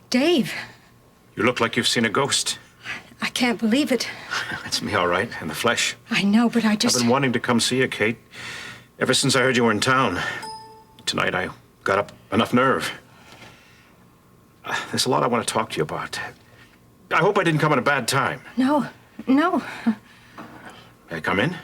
Dave. You look like you've seen a ghost. I can't believe it. That's me, all right, in the flesh. I know, but I've been wanting to come see you, Kate, ever since I heard you were in town. Tonight, I got up enough nerve. There's a lot I want to talk to you about. I hope I didn't come at a bad time. No. May I come in?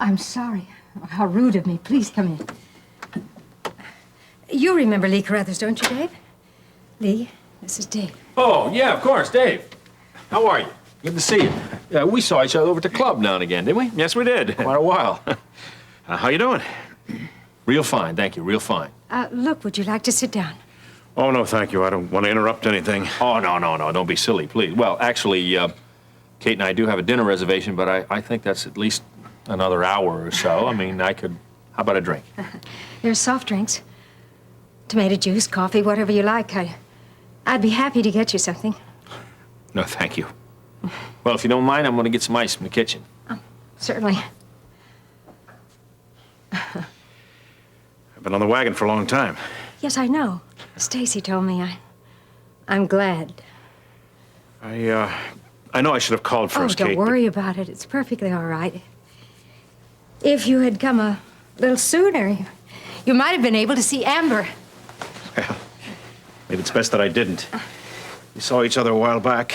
I'm sorry. How rude of me. Please come in. You remember Lee Carruthers, don't you, Dave? Lee, this is Dave. Oh, yeah, of course, Dave. How are you? Good to see you. Yeah, we saw each other over at the club now and again, didn't we? Yes, we did. Quite a while. How you doing? Real fine, thank you, real fine. Look, would you like to sit down? Oh, no, thank you. I don't want to interrupt anything. Oh, no, don't be silly, please. Well, actually, Kate and I do have a dinner reservation, but I think that's at least another hour or so. I mean, how about a drink? There's soft drinks. Tomato juice, coffee, whatever you like. I'd be happy to get you something. No, thank you. Well, if you don't mind, I'm going to get some ice from the kitchen. Oh, certainly. I've been on the wagon for a long time. Yes, I know. Stacy told me. I'm glad. I know I should have called first, Kate. Oh, don't worry about it. It's perfectly all right. If you had come a little sooner, you might have been able to see Amber. Well, maybe it's best that I didn't. We saw each other a while back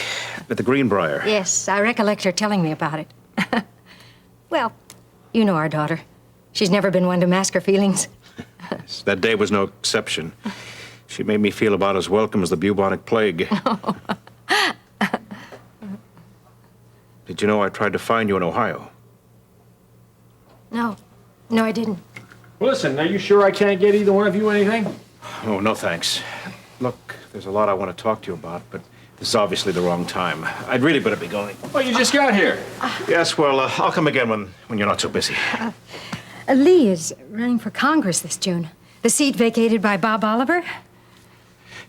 at the Greenbrier. Yes, I recollect her telling me about it. Well, you know our daughter. She's never been one to mask her feelings. Yes, that day was no exception. She made me feel about as welcome as the bubonic plague. Oh. Did you know I tried to find you in Ohio? No, I didn't. Listen, are you sure I can't get either one of you anything? Oh, no thanks. Look, there's a lot I want to talk to you about, but this is obviously the wrong time. I'd really better be going. Oh, you just got here. Yes, well, I'll come again when you're not so busy. Lee is running for Congress this June. The seat vacated by Bob Oliver.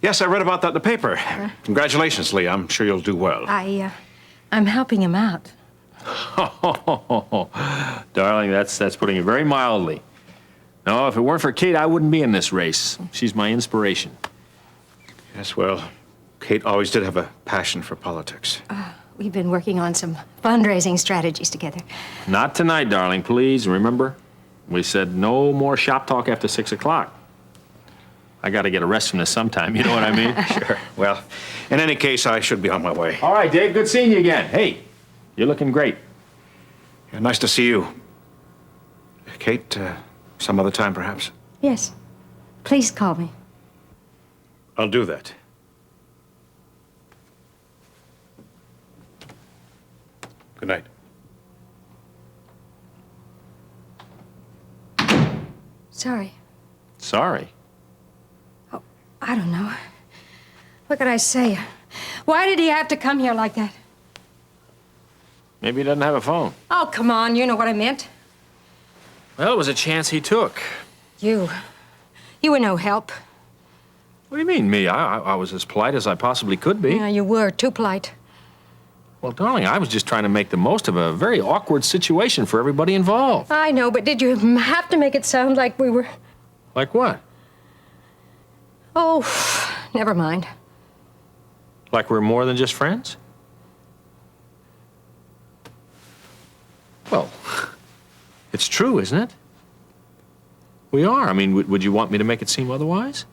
Yes, I read about that in the paper. Congratulations, Lee. I'm sure you'll do well. I'm helping him out. Darling, that's putting it very mildly. No, if it weren't for Kate, I wouldn't be in this race. She's my inspiration. Yes, well, Kate always did have a passion for politics. We've been working on some fundraising strategies together. Not tonight, darling, please. Remember, we said no more shop talk after 6 o'clock. I got to get a rest from this sometime, you know what I mean? Sure. Well, in any case, I should be on my way. All right, Dave, good seeing you again. Hey, you're looking great. Yeah, nice to see you. Kate, some other time, perhaps? Yes. Please call me. I'll do that. Good night. Sorry. Sorry? Oh, I don't know. What could I say? Why did he have to come here like that? Maybe he doesn't have a phone. Oh, come on. You know what I meant. Well, it was a chance he took. You were no help. What do you mean, me? I was as polite as I possibly could be. Yeah, you were. Too polite. Well, darling, I was just trying to make the most of a very awkward situation for everybody involved. I know, but did you have to make it sound like we were... Like what? Oh, never mind. Like we're more than just friends? Well, it's true, isn't it? We are. I mean, would you want me to make it seem otherwise?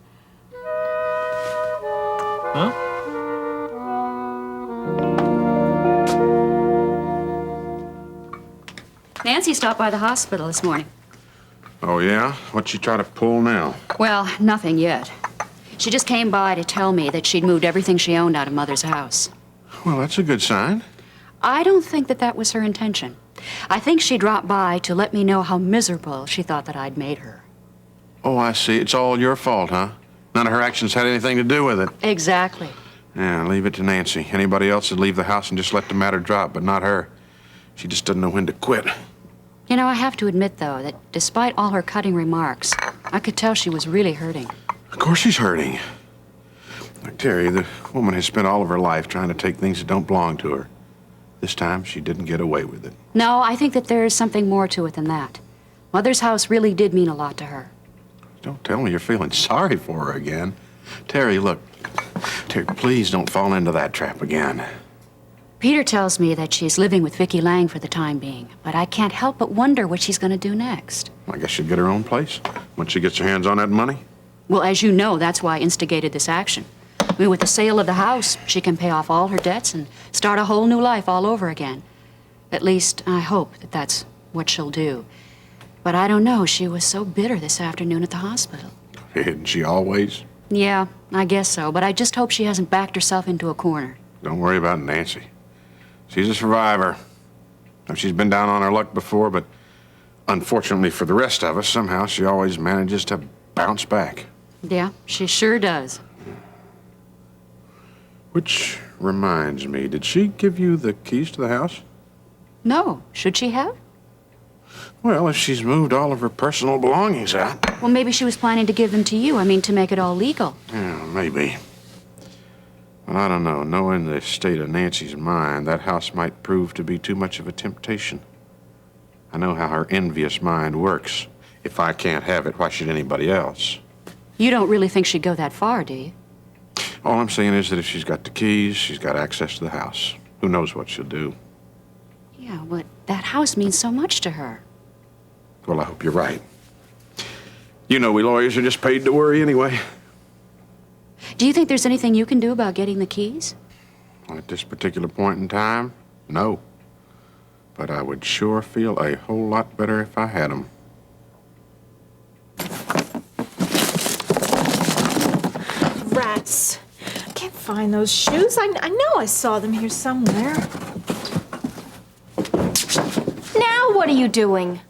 Huh? Nancy stopped by the hospital this morning. Oh, yeah? What'd she try to pull now? Well, nothing yet. She just came by to tell me that she'd moved everything she owned out of Mother's house. Well, that's a good sign. I don't think that was her intention. I think she dropped by to let me know how miserable she thought that I'd made her. Oh, I see. It's all your fault, huh? None of her actions had anything to do with it. Exactly. Yeah, leave it to Nancy. Anybody else would leave the house and just let the matter drop, but not her. She just doesn't know when to quit. You know, I have to admit, though, that despite all her cutting remarks, I could tell she was really hurting. Of course she's hurting. Look, Terry, the woman has spent all of her life trying to take things that don't belong to her. This time, she didn't get away with it. No, I think that there is something more to it than that. Mother's house really did mean a lot to her. Don't tell me you're feeling sorry for her again. Terry, look. Terry, please don't fall into that trap again. Peter tells me that she's living with Vicki Lang for the time being, but I can't help but wonder what she's going to do next. I guess she'll get her own place once she gets her hands on that money. Well, as you know, that's why I instigated this action. I mean, with the sale of the house, she can pay off all her debts and start a whole new life all over again. At least, I hope that that's what she'll do. But I don't know, she was so bitter this afternoon at the hospital. Isn't she always? Yeah, I guess so, but I just hope she hasn't backed herself into a corner. Don't worry about Nancy. She's a survivor. Now, she's been down on her luck before, but unfortunately for the rest of us, somehow she always manages to bounce back. Yeah, she sure does. Which reminds me, did she give you the keys to the house? No, should she have? Well, if she's moved all of her personal belongings out. Well, maybe she was planning to give them to you. I mean, to make it all legal. Yeah, maybe. Well, I don't know. Knowing the state of Nancy's mind, that house might prove to be too much of a temptation. I know how her envious mind works. If I can't have it, why should anybody else? You don't really think she'd go that far, do you? All I'm saying is that if she's got the keys, she's got access to the house. Who knows what she'll do? Yeah, but that house means so much to her. Well, I hope you're right. You know, we lawyers are just paid to worry anyway. Do you think there's anything you can do about getting the keys? At this particular point in time, no. But I would sure feel a whole lot better if I had them. Rats. I can't find those shoes. I know I saw them here somewhere. Now what are you doing?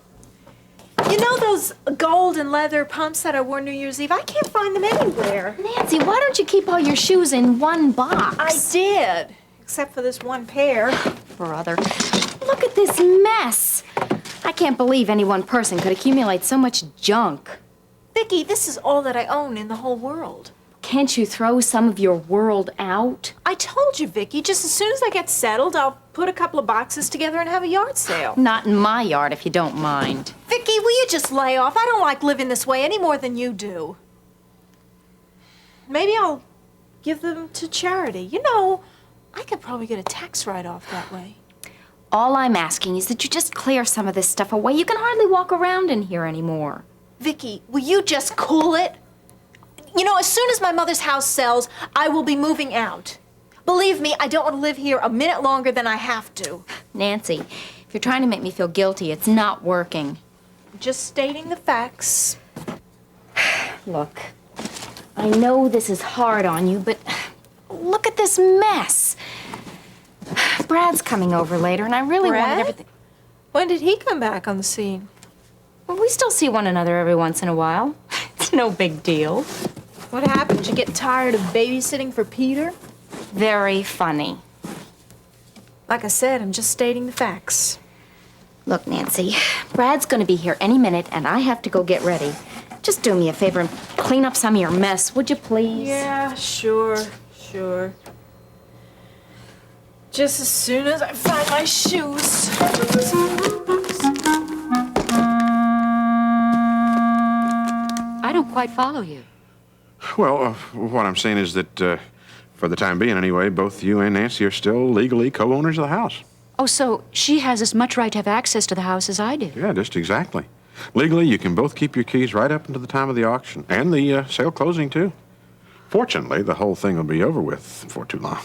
You know those gold and leather pumps that I wore New Year's Eve? I can't find them anywhere. Nancy, why don't you keep all your shoes in one box? I did, except for this one pair. Brother, look at this mess. I can't believe any one person could accumulate so much junk. Vicki, this is all that I own in the whole world. Can't you throw some of your world out? I told you, Vicki, just as soon as I get settled, I'll put a couple of boxes together and have a yard sale. Not in my yard, if you don't mind. Vicki, will you just lay off? I don't like living this way any more than you do. Maybe I'll give them to charity. You know, I could probably get a tax write-off that way. All I'm asking is that you just clear some of this stuff away. You can hardly walk around in here anymore. Vicki, will you just cool it? You know, as soon as my mother's house sells, I will be moving out. Believe me, I don't want to live here a minute longer than I have to. Nancy, if you're trying to make me feel guilty, it's not working. Just stating the facts. Look, I know this is hard on you, but look at this mess. Brad's coming over later, and I really Brad? wanted everything. When did he come back on the scene? Well, we still see one another every once in a while. It's no big deal. What happened? Did you get tired of babysitting for Peter? Very funny. Like I said, I'm just stating the facts. Look, Nancy, Brad's gonna be here any minute, and I have to go get ready. Just do me a favor and clean up some of your mess, would you please? Yeah, sure. Just as soon as I find my shoes. I don't quite follow you. Well, what I'm saying is that, for the time being anyway, both you and Nancy are still legally co-owners of the house. Oh, so she has as much right to have access to the house as I do. Yeah, just exactly. Legally, you can both keep your keys right up until the time of the auction, and the sale closing, too. Fortunately, the whole thing will be over with before too long.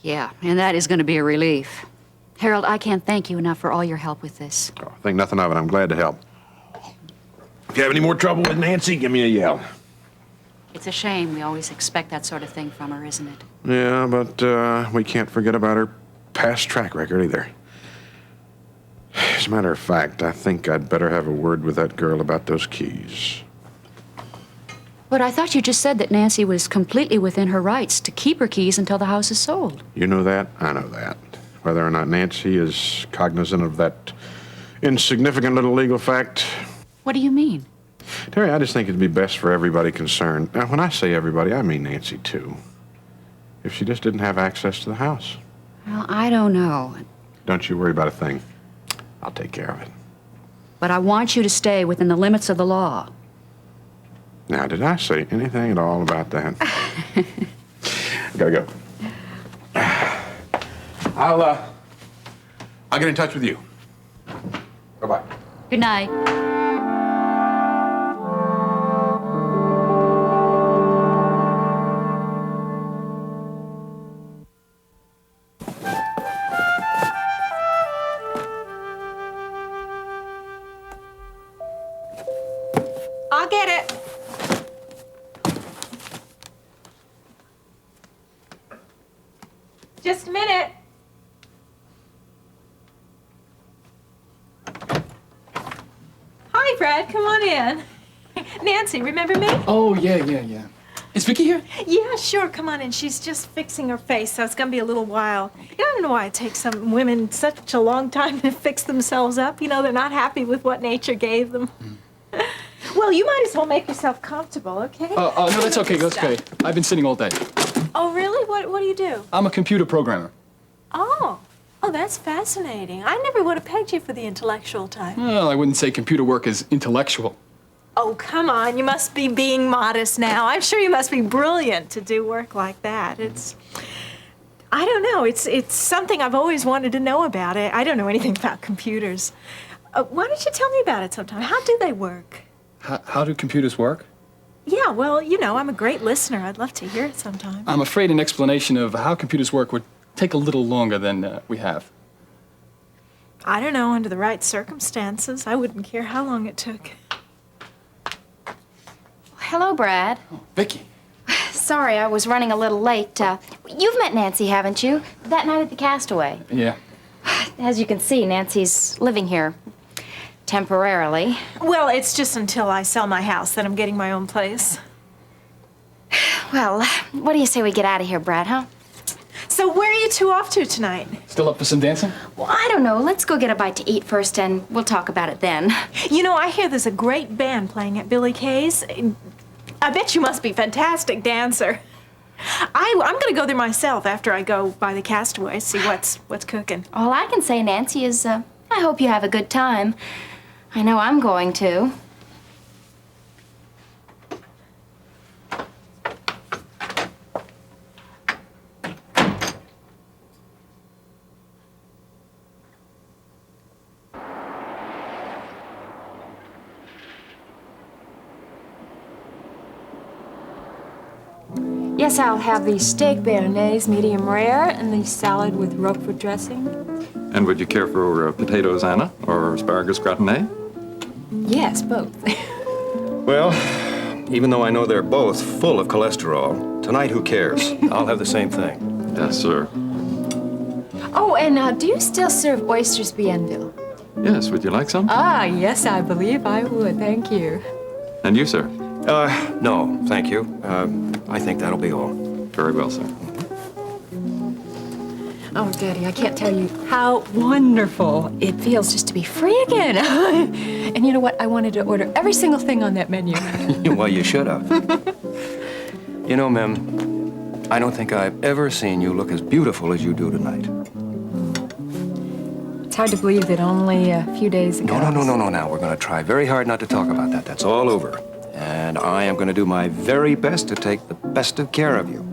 Yeah, and that is going to be a relief. Harold, I can't thank you enough for all your help with this. Oh, think nothing of it. I'm glad to help. If you have any more trouble with Nancy, give me a yell. It's a shame we always expect that sort of thing from her, isn't it? Yeah, but we can't forget about her past track record either. As a matter of fact, I think I'd better have a word with that girl about those keys. But I thought you just said that Nancy was completely within her rights to keep her keys until the house is sold. You know that? I know that. Whether or not Nancy is cognizant of that insignificant little legal fact. What do you mean? Terry, I just think it'd be best for everybody concerned. Now, when I say everybody, I mean Nancy, too. If she just didn't have access to the house. Well, I don't know. Don't you worry about a thing. I'll take care of it. But I want you to stay within the limits of the law. Now, did I say anything at all about that? Gotta go. I'll get in touch with you. Bye-bye. Good night. I'll get it. Just a minute. Hi, Brad. Come on in. Nancy, remember me? Oh, yeah. Is Vicky here? Yeah, sure. Come on in. She's just fixing her face, so it's going to be a little while. I don't know why it takes some women such a long time to fix themselves up. You know, they're not happy with what nature gave them. Well, you might as well make yourself comfortable, okay? No, that's okay. That's okay. I've been sitting all day. Oh, really? What do you do? I'm a computer programmer. Oh, that's fascinating. I never would have pegged you for the intellectual type. Well, I wouldn't say computer work is intellectual. Oh, come on. You must be being modest now. I'm sure you must be brilliant to do work like that. I don't know. It's something I've always wanted to know about. I don't know anything about computers. Why don't you tell me about it sometime? How do they work? How do computers work? Yeah, well, you know, I'm a great listener. I'd love to hear it sometime. I'm afraid an explanation of how computers work would take a little longer than we have. I don't know. Under the right circumstances, I wouldn't care how long it took. Hello, Brad. Oh, Vicky. Sorry, I was running a little late. You've met Nancy, haven't you? That night at the Castaway. Yeah. As you can see, Nancy's living here temporarily. Well, it's just until I sell my house that I'm getting my own place. Well, what do you say we get out of here, Brad, huh? So where are you two off to tonight? Still up for some dancing? Well, I don't know. Let's go get a bite to eat first, and we'll talk about it then. You know, I hear there's a great band playing at Billy Kay's. I bet you must be a fantastic dancer. I'm gonna go there myself after I go by the Castaway, see what's cooking. All I can say, Nancy, is I hope you have a good time. I know I'm going to. Yes, I'll have the steak béarnaise, medium rare, and the salad with Roquefort dressing. And would you care for potatoes, Anna, or asparagus gratinée? Yes, both. Well, even though I know they're both full of cholesterol, tonight who cares? I'll have the same thing. Yes, sir. Oh, and do you still serve oysters Bienville? Yes, would you like some? Ah, yes, I believe I would. Thank you. And you, sir? No, thank you. I think that'll be all. Very well, sir. Oh, Daddy, I can't tell you how wonderful it feels just to be free again. And you know what? I wanted to order every single thing on that menu. Well, you should have. You know, Mem, I don't think I've ever seen you look as beautiful as you do tonight. It's hard to believe that only a few days ago. No, now. We're going to try very hard not to talk about that. That's all over. And I am going to do my very best to take the best of care of you.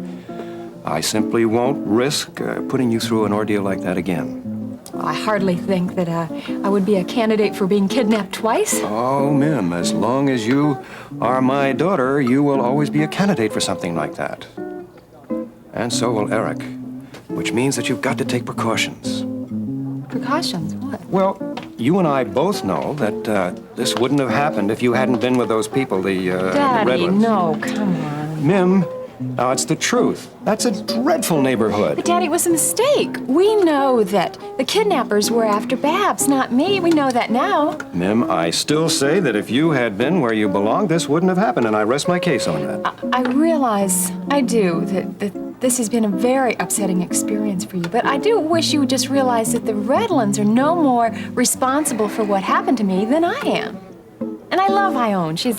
I simply won't risk putting you through an ordeal like that again. Well, I hardly think that I would be a candidate for being kidnapped twice. Oh, Mim, as long as you are my daughter, you will always be a candidate for something like that. And so will Eric, which means that you've got to take precautions. Precautions? What? Well, you and I both know that this wouldn't have happened if you hadn't been with those people, the Daddy, Redlands. no, come on. Mim, now it's the truth. That's a dreadful neighborhood. But Daddy, it was a mistake. We know that the kidnappers were after Babs, not me. We know that now. Mim, I still say that if you had been where you belonged, this wouldn't have happened, and I rest my case on that. I realize, I do, that this has been a very upsetting experience for you. But I do wish you would just realize that the Redlands are no more responsible for what happened to me than I am. And I love Ione. She's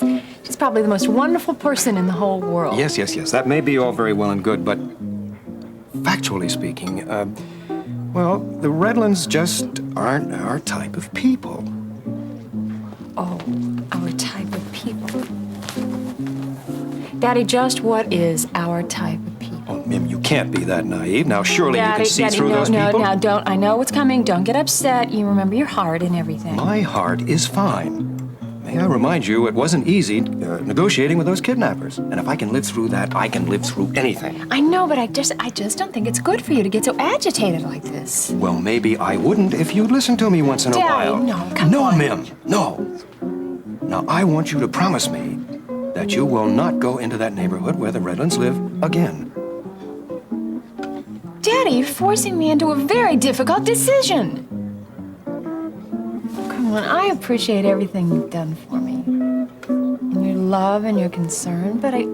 probably the most wonderful person in the whole world. Yes. That may be all very well and good, but factually speaking, well, the Redlands just aren't our type of people. Oh, our type of people. Daddy, just what is our type of people? Oh, Mim, you can't be that naive. Now, surely you can see through those people. Now, don't. I know what's coming. Don't get upset. You remember your heart and everything. My heart is fine. May I remind you, it wasn't easy negotiating with those kidnappers. And if I can live through that, I can live through anything. I know, but I just don't think it's good for you to get so agitated like this. Well, maybe I wouldn't if you'd listen to me once in a while. Daddy, no, come No, on. Mim, no. Now, I want you to promise me that you will not go into that neighborhood where the Redlands live again. Daddy, you're forcing me into a very difficult decision. Come on, I appreciate everything you've done for me. And your love and your concern, but I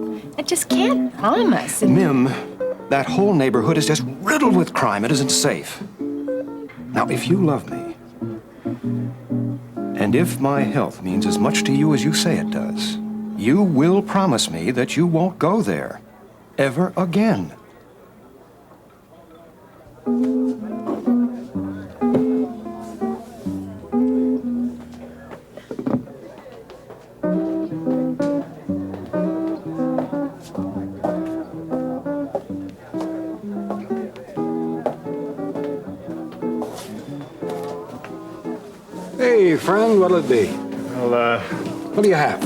just can't promise. Mim, that whole neighborhood is just riddled with crime. It isn't safe. Now, if you love me, and if my health means as much to you as you say it does, you will promise me that you won't go there ever again. Hey, friend, what'll it be? Well, What do you have?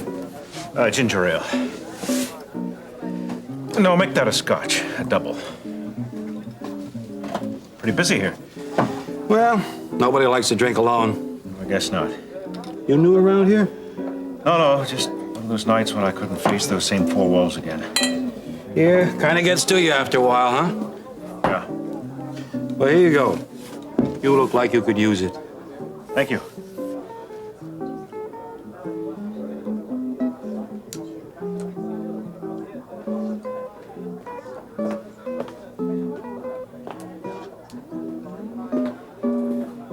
ginger ale. No, make that a scotch, a double. Pretty busy here. Well, nobody likes to drink alone. I guess not. You new around here? No, just one of those nights when I couldn't face those same four walls again. Yeah, kind of gets to you after a while, huh? Yeah. Well, here you go. You look like you could use it. Thank you.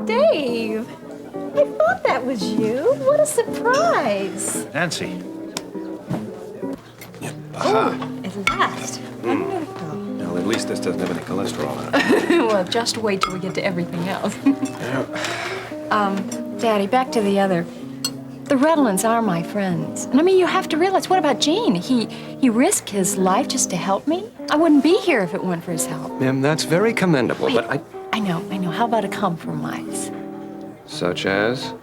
Dave, I thought that was you. What a surprise. Nancy. At last. Wonderful. Well, at least this doesn't have any cholesterol in it. Well, just wait till we get to everything else. Daddy, back to the other. The Redlands are my friends. And I mean, you have to realize, what about Gene? He risked his life just to help me. I wouldn't be here if it weren't for his help. Mim, that's very commendable, but I know. How about a compromise? Such as?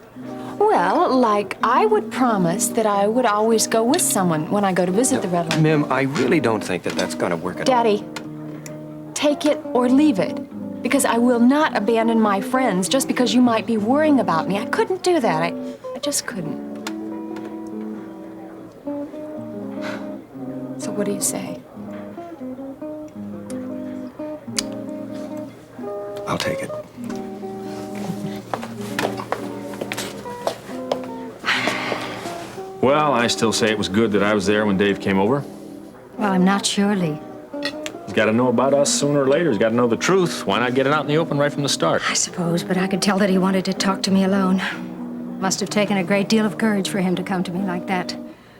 Well, like, I would promise that I would always go with someone when I go to visit the Redlands. Mim, I really don't think that that's going to work at all. Daddy, take it or leave it. Because I will not abandon my friends just because you might be worrying about me. I couldn't do that. I just couldn't. So what do you say? I'll take it. Well, I still say it was good that I was there when Dave came over. Well, I'm not sure, Lee. He's got to know about us sooner or later. He's got to know the truth. Why not get it out in the open right from the start? I suppose, but I could tell that he wanted to talk to me alone. Must have taken a great deal of courage for him to come to me like that.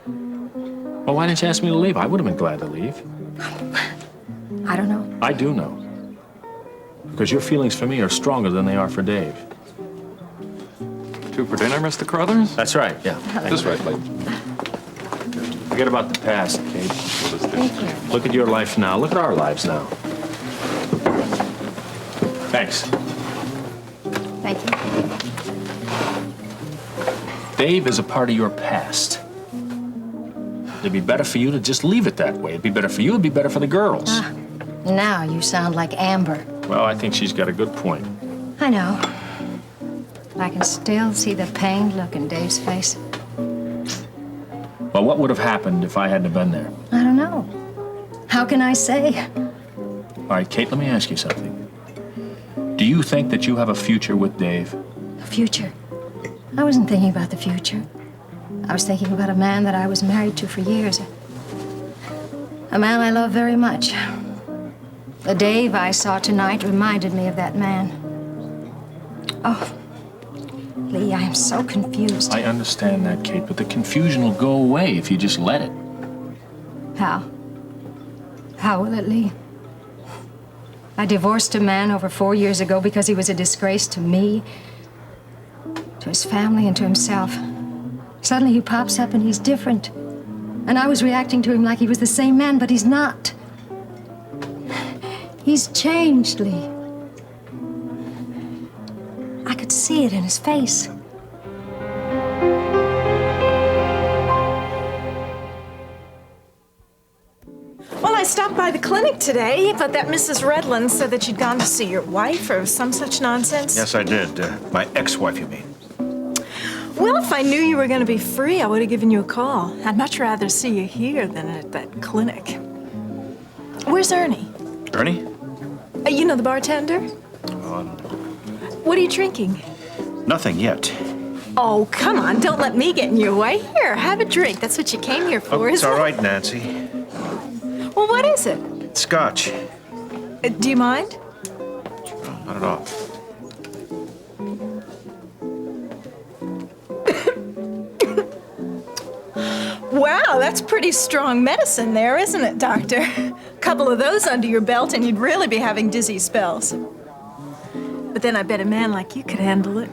Well, why didn't you ask me to leave? I would have been glad to leave. I don't know. I do know. Because your feelings for me are stronger than they are for Dave. Two for dinner, Mr. Carruthers? That's right, yeah. This way, please. Forget about the past, Kate. Thank you. Look at your life now. Look at our lives now. Thanks. Thank you. Dave is a part of your past. It'd be better for you to just leave it that way. It'd be better for you, it'd be better for the girls. Now you sound like Amber. Well, I think she's got a good point. I know. I can still see the pained look in Dave's face. Well, what would have happened if I hadn't have been there? I don't know. How can I say? All right, Kate, let me ask you something. Do you think that you have a future with Dave? The future? I wasn't thinking about the future. I was thinking about a man that I was married to for years. A man I love very much. The Dave I saw tonight reminded me of that man. Oh, Lee, I am so confused. I understand that, Kate, but the confusion will go away if you just let it. How? How will it, Lee? I divorced a man over 4 years ago because he was a disgrace to me, to his family, and to himself. Suddenly he pops up and he's different. And I was reacting to him like he was the same man, but he's not. He's changed, Lee. I could see it in his face. Well, I stopped by the clinic today, but that Mrs. Redland said that you'd gone to see your wife or some such nonsense. Yes, I did. My ex-wife, you mean? Well, if I knew you were going to be free, I would have given you a call. I'd much rather see you here than at that clinic. Where's Ernie? Ernie? You know, the bartender? What are you drinking? Nothing yet. Oh, come on, don't let me get in your way. Here, have a drink. That's what you came here for, It's isn't all it? right, Nancy. Well, what is it? Scotch. Do you mind? Not at all. Wow, that's pretty strong medicine there, isn't it, Doctor? A couple of those under your belt and you'd really be having dizzy spells. But then I bet a man like you could handle it.